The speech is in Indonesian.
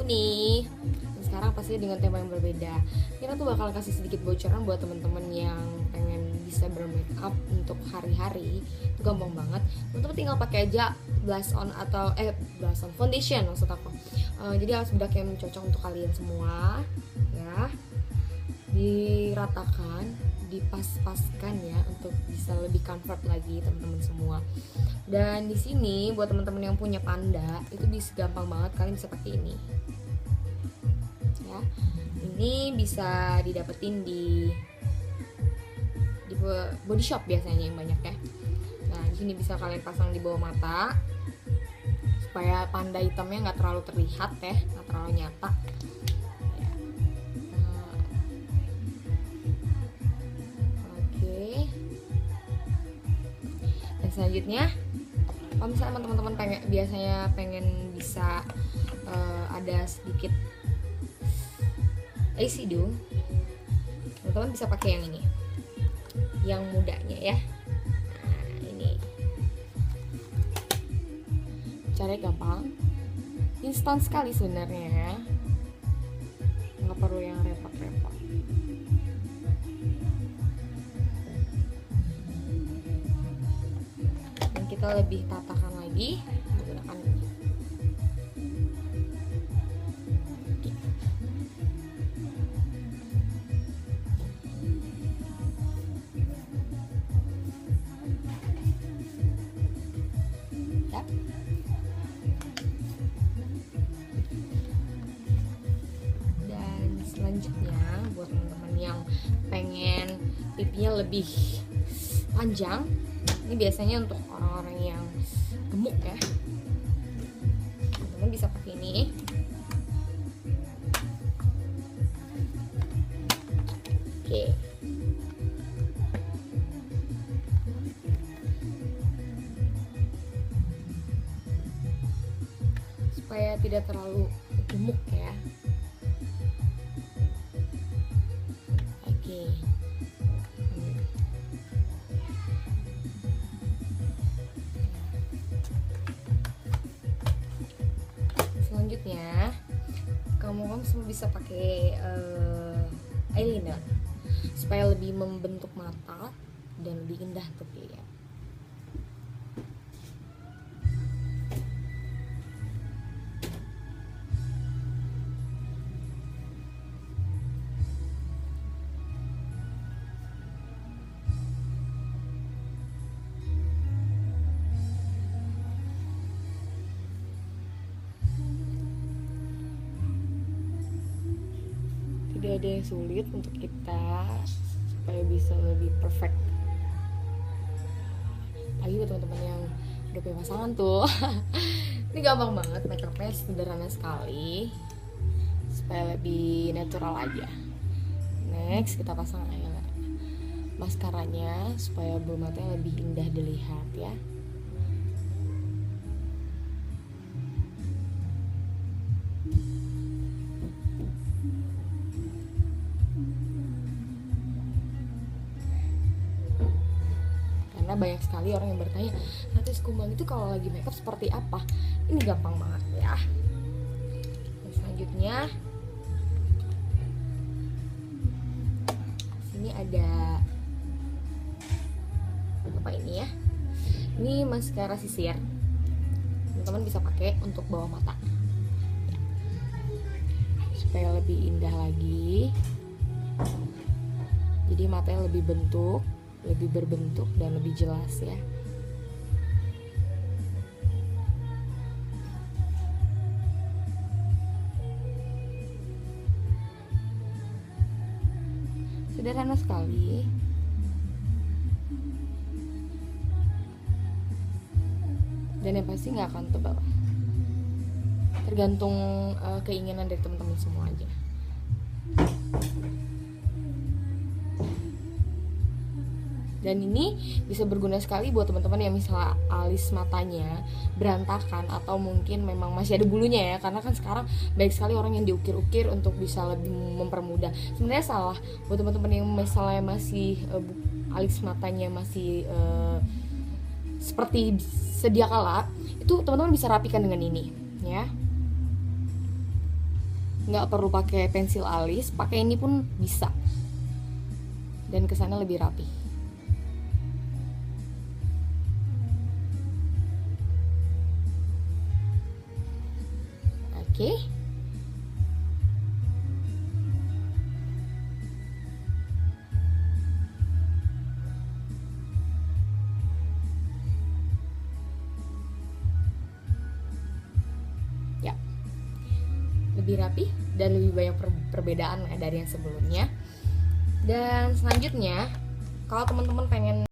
nih. Sekarang pasti dengan tema yang berbeda. Kita tuh bakal kasih sedikit bocoran buat teman-teman yang pengen bisa bermake up untuk hari-hari. Itu gampang banget. Teman-teman tinggal pakai aja blush on atau blush on foundation maksud aku. Jadi alas bedak yang cocok untuk kalian semua, ya. Diratakan, dipas-paskan ya untuk bisa lebih comfort lagi teman-teman semua. Dan di sini buat teman-teman yang punya Panda itu bisa gampang banget kalian bisa pakai ini. Ya. Ini bisa didapetin di body shop biasanya yang banyak ya. Nah, di sini bisa kalian pasang di bawah mata supaya panda hitamnya nggak terlalu terlihat ya, nggak terlalu nyata. Selanjutnya, kalau misalnya teman-teman pengen bisa ada sedikit eyeshadow, teman-teman bisa pakai yang ini, yang mudanya ya. Nah, ini caranya gampang, instan sekali sebenarnya, nggak perlu yang repot-repot. Kita lebih tatakan lagi menggunakan ini. Ya. Dan selanjutnya buat teman-teman yang pengen pipinya lebih panjang, ini biasanya untuk orang-orang yang gemuk ya, teman-teman bisa pakai ini. Oke. Supaya tidak terlalu gemuk ya. Oke. Selanjutnya kamu semua bisa pakai eyeliner supaya lebih membentuk mata dan lebih indah untuk dilihat. Tidak ada yang sulit untuk kita supaya bisa lebih perfect. Lagi buat teman-teman yang udah punya pasangan tuh, ini gampang banget, makeupnya sederhana sekali supaya lebih natural aja. Next kita pasang maskaranya supaya bulu matanya lebih indah dilihat ya. Karena banyak sekali orang yang bertanya, Ratu Kumbang itu kalau lagi makeup seperti apa? Ini gampang banget ya. Dan selanjutnya sini ada apa ini ya? Ini maskara sisir. Teman-teman bisa pakai untuk bawah mata ya, supaya lebih indah lagi. Jadi matanya lebih berbentuk dan lebih jelas ya. Sederhana sekali. Dan yang pasti nggak akan tebal. Tergantung keinginan dari teman-teman semua aja. Dan ini bisa berguna sekali buat teman-teman yang misalnya alis matanya berantakan atau mungkin memang masih ada bulunya ya, karena kan sekarang banyak sekali orang yang diukir-ukir untuk bisa lebih mempermudah. Sebenarnya salah buat teman-teman yang misalnya masih alis matanya masih seperti sedia kala, itu teman-teman bisa rapikan dengan ini ya. nggak perlu pakai pensil alis, pakai ini pun bisa, dan kesannya lebih rapi. Oke. Ya, lebih rapi dan lebih banyak perbedaan dari yang sebelumnya. Dan selanjutnya, kalau teman-teman pengen